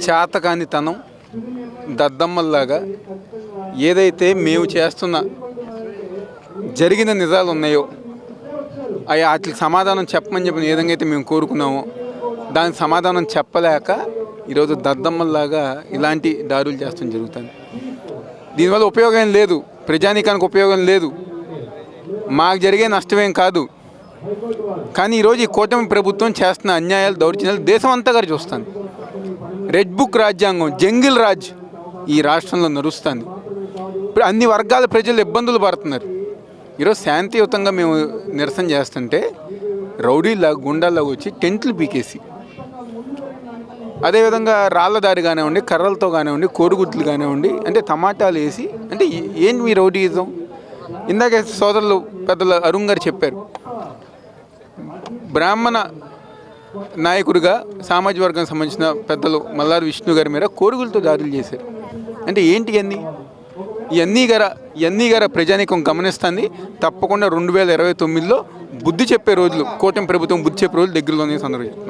చేతకానితనం దద్దమ్మల్లాగా ఏదైతే మేము చేస్తున్న జరిగిన నిజాలు ఉన్నాయో అవి వాటికి సమాధానం చెప్పమని చెప్పిన ఏ విధంగా అయితే మేము కోరుకున్నామో దానికి సమాధానం చెప్పలేక ఈరోజు దద్దమ్మల్లాగా ఇలాంటి దాడులు చేస్తాం జరుగుతుంది. దీనివల్ల ఉపయోగం లేదు, ప్రజానీకానికి ఉపయోగం లేదు, మాకు జరిగే నష్టమేం కాదు. కానీ ఈరోజు ఈ కూటమి ప్రభుత్వం చేస్తున్న అన్యాయాలు దౌర్జన్యాలు దేశం అంతా గారు చూస్తుంది. రెడ్ బుక్ రాజ్యాంగం జంగిల్ రాజ్ ఈ రాష్ట్రంలో నడుస్తుంది. ఇప్పుడు అన్ని వర్గాల ప్రజలు ఇబ్బందులు పడుతున్నారు. ఈరోజు శాంతియుతంగా మేము నిరసన చేస్తుంటే రౌడీలా గుండాల్లాగా వచ్చి టెంట్లు పీకేసి, అదేవిధంగా రాళ్ళదారి కానివ్వండి, కర్రలతో కానివ్వండి, కోడిగుడ్లు కానివ్వండి, అంటే టమాటాలు వేసి, అంటే ఏంటి మీ రౌడీయిజం? ఇందాక సోదరులు పెద్దలు అరుణ్ గారు చెప్పారు, బ్రాహ్మణ నాయకుడిగా సామాజిక వర్గానికి సంబంధించిన పెద్దలు మల్లారి విష్ణు గారి మీద కోరుగులతో దాడులు చేశారు. అంటే ఏంటి ఇవన్నీ గార ప్రజానీకం గమనిస్తుంది. తప్పకుండా 2029లో బుద్ధి చెప్పే రోజులు, కూటమి ప్రభుత్వం బుద్ధి చెప్పే రోజులు దగ్గరలోనే సందర్భం.